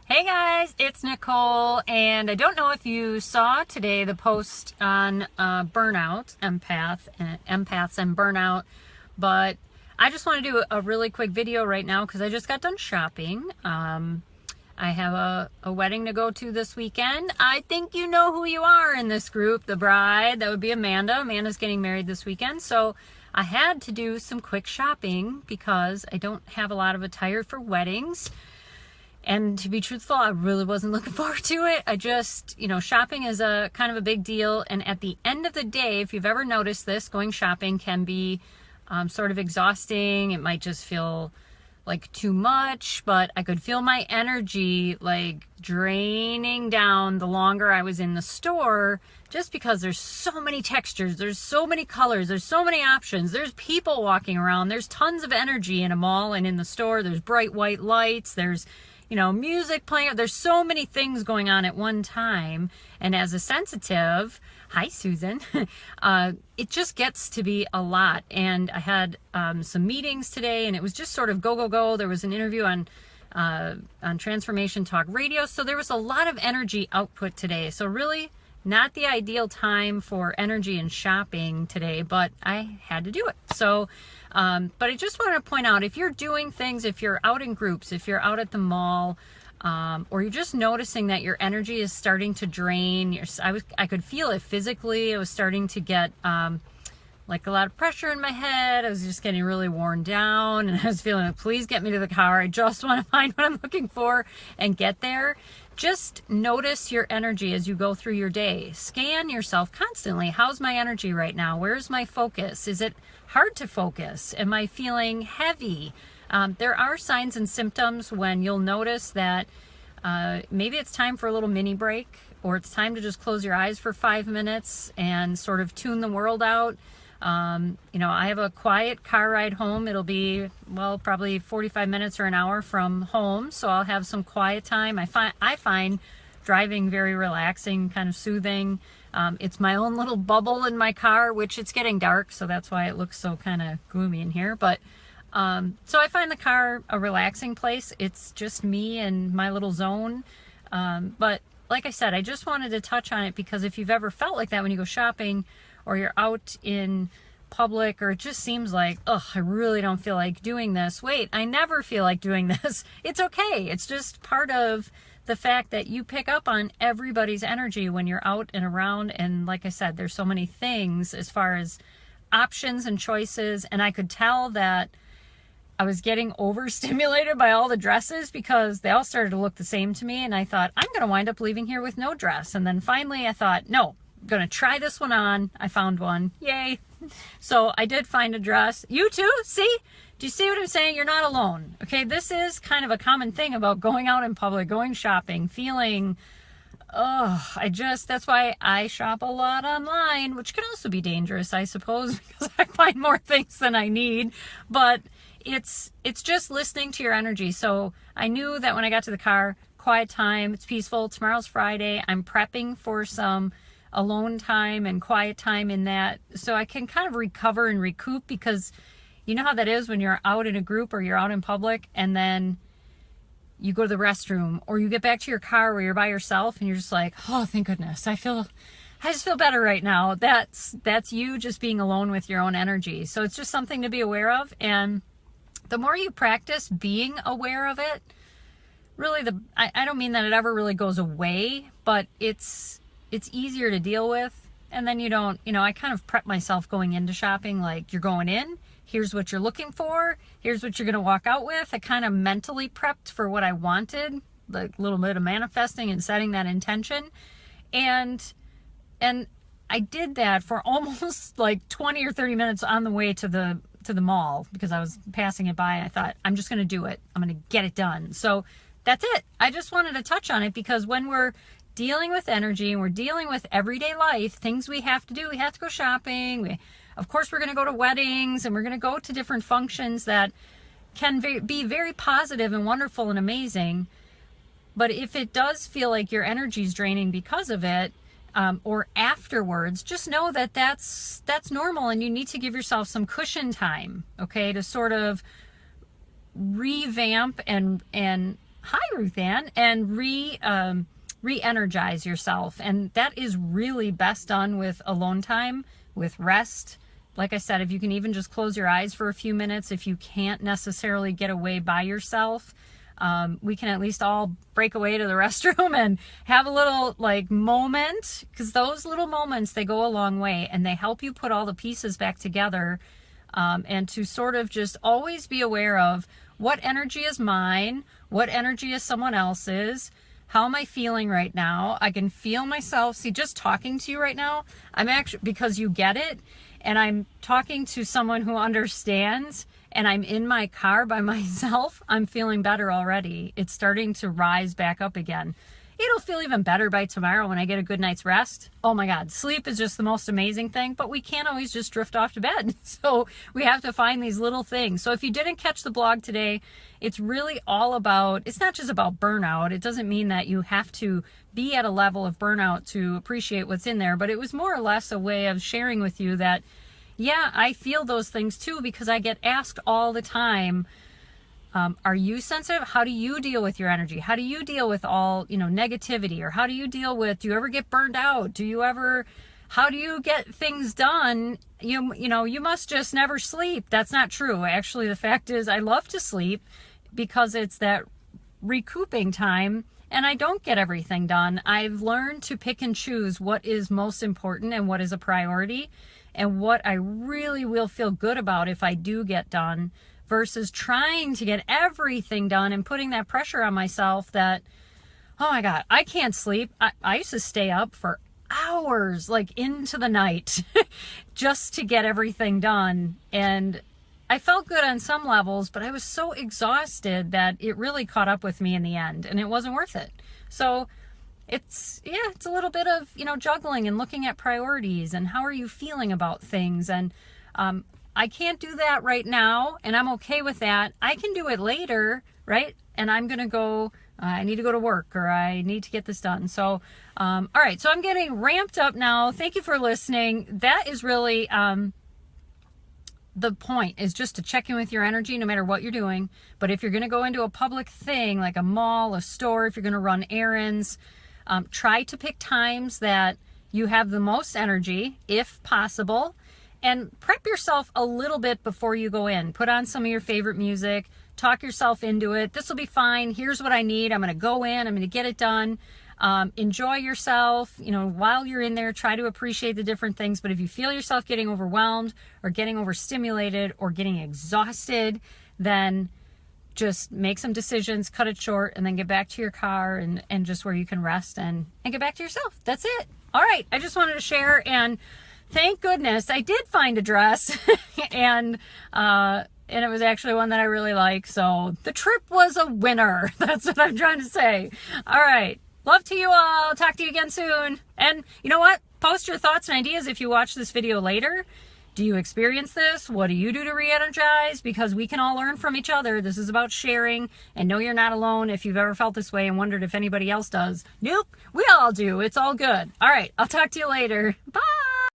Hey guys, it's Nicole, and I don't know if you saw today the post on burnout, empaths and burnout, but I just want to do a really quick video right now because I just got done shopping. I have a wedding to go to this weekend. I think you know who you are in this group, the bride. That would be Amanda. Amanda's getting married this weekend, so I had to do some quick shopping because I don't have a lot of attire for weddings. And to be truthful, I really wasn't looking forward to it. I just, shopping is a kind of a big deal. And at the end of the day, if you've ever noticed this, going shopping can be sort of exhausting. It might just feel like too much, but I could feel my energy like draining down the longer I was in the store, just because there's so many textures, there's so many colors, there's so many options, there's people walking around, there's tons of energy in a mall and in the store, there's bright white lights, there's music playing. There's so many things going on at one time. And as a sensitive, hi, Susan, it just gets to be a lot. And I had some meetings today, and it was just sort of go, go, go. There was an interview on Transformation Talk Radio. So there was a lot of energy output today. So really not the ideal time for energy and shopping today, but I had to do it. So but I just want to point out, if you're doing things, if you're out in groups, if you're out at the mall, or you're just noticing that your energy is starting to drain, I could feel it physically. I was starting to get like a lot of pressure in my head. I was just getting really worn down, and I was feeling like, please get me to the car. I just want to find what I'm looking for and get there. Just notice your energy as you go through your day. Scan yourself constantly. How's my energy right now? Where's my focus? Is it hard to focus? Am I feeling heavy? There are signs and symptoms when you'll notice that maybe it's time for a little mini break, or it's time to just close your eyes for 5 minutes and sort of tune the world out. I have a quiet car ride home. It'll be, probably 45 minutes or an hour from home. So I'll have some quiet time. I find driving very relaxing, kind of soothing. It's my own little bubble in my car, which it's getting dark. So that's why it looks so kind of gloomy in here. But, so I find the car a relaxing place. It's just me and my little zone. But like I said, I just wanted to touch on it because if you've ever felt like that when you go shopping, or you're out in public, or it just seems like, I really don't feel like doing this. Wait, I never feel like doing this. It's okay. It's just part of the fact that you pick up on everybody's energy when you're out and around. And like I said, there's so many things as far as options and choices. And I could tell that I was getting overstimulated by all the dresses because they all started to look the same to me. And I thought, I'm going to wind up leaving here with no dress. And then finally I thought, no, I'm going to try this one on. I found one. Yay. So I did find a dress. You too? See? Do you see what I'm saying? You're not alone. Okay. This is kind of a common thing about going out in public, going shopping, feeling, that's why I shop a lot online, which can also be dangerous, I suppose, because I find more things than I need. But it's just listening to your energy. So I knew that when I got to the car, quiet time, it's peaceful. Tomorrow's Friday. I'm prepping for some alone time and quiet time in that, so I can kind of recover and recoup, because you know how that is when you're out in a group or you're out in public and then you go to the restroom, or you get back to your car where you're by yourself and you're just like, oh, thank goodness, I just feel better right now. That's you just being alone with your own energy. So it's just something to be aware of. And the more you practice being aware of it, really, I don't mean that it ever really goes away, but it's easier to deal with. And then you don't, I kind of prep myself going into shopping, like, you're going in, here's what you're looking for, here's what you're going to walk out with. I kind of mentally prepped for what I wanted, like a little bit of manifesting and setting that intention. And I did that for almost like 20 or 30 minutes on the way to the mall, because I was passing it by and I thought, I'm just going to do it. I'm going to get it done. So that's it. I just wanted to touch on it because when we're dealing with energy and we're dealing with everyday life, things we have to do, we have to go shopping. Of course, we're going to go to weddings and we're going to go to different functions that can be very positive and wonderful and amazing. But if it does feel like your energy is draining because of it, or afterwards, just know that that's normal, and you need to give yourself some cushion time, okay, to sort of revamp and hi Ruth Ann, and re-energize yourself. And that is really best done with alone time, with rest. Like I said, if you can even just close your eyes for a few minutes, if you can't necessarily get away by yourself, we can at least all break away to the restroom and have a little like moment, because those little moments, they go a long way and they help you put all the pieces back together, and to sort of just always be aware of what energy is mine, what energy is someone else's. How am I feeling right now? I can feel myself. See, just talking to you right now, I'm actually, because you get it, and I'm talking to someone who understands, and I'm in my car by myself, I'm feeling better already. It's starting to rise back up again. It'll feel even better by tomorrow when I get a good night's rest. Oh my God, sleep is just the most amazing thing, but we can't always just drift off to bed. So we have to find these little things. So if you didn't catch the blog today, it's really all about, it's not just about burnout. It doesn't mean that you have to be at a level of burnout to appreciate what's in there, but it was more or less a way of sharing with you that, yeah, I feel those things too, because I get asked all the time, are you sensitive? How do you deal with your energy? How do you deal with all, negativity? Or how do you deal with, do you ever get burned out? How do you get things done? You must just never sleep. That's not true. Actually, the fact is I love to sleep because it's that recouping time, and I don't get everything done. I've learned to pick and choose what is most important and what is a priority and what I really will feel good about if I do get done, versus trying to get everything done and putting that pressure on myself that, oh my God, I can't sleep. I used to stay up for hours, like into the night, just to get everything done. And I felt good on some levels, but I was so exhausted that it really caught up with me in the end, and it wasn't worth it. So it's a little bit of, juggling and looking at priorities and how are you feeling about things. And, I can't do that right now, and I'm okay with that. I can do it later, right? And I'm going to go, I need to go to work, or I need to get this done. So, all right. So I'm getting ramped up now. Thank you for listening. That is really, the point is just to check in with your energy no matter what you're doing. But if you're going to go into a public thing like a mall, a store, if you're going to run errands, try to pick times that you have the most energy, if possible. And prep yourself a little bit before you go in. Put on some of your favorite music. Talk yourself into it. This will be fine. Here's what I need. I'm going to go in. I'm going to get it done. Enjoy yourself. While you're in there, try to appreciate the different things. But if you feel yourself getting overwhelmed or getting overstimulated or getting exhausted, then just make some decisions, cut it short, and then get back to your car and just where you can rest and get back to yourself. That's it. All right. I just wanted to share, and thank goodness I did find a dress and it was actually one that I really like. So the trip was a winner. That's what I'm trying to say. All right. Love to you all. Talk to you again soon. And you know what? Post your thoughts and ideas if you watch this video later. Do you experience this? What do you do to re-energize? Because we can all learn from each other. This is about sharing, and know you're not alone if you've ever felt this way and wondered if anybody else does. Nope. We all do. It's all good. All right. I'll talk to you later. Bye.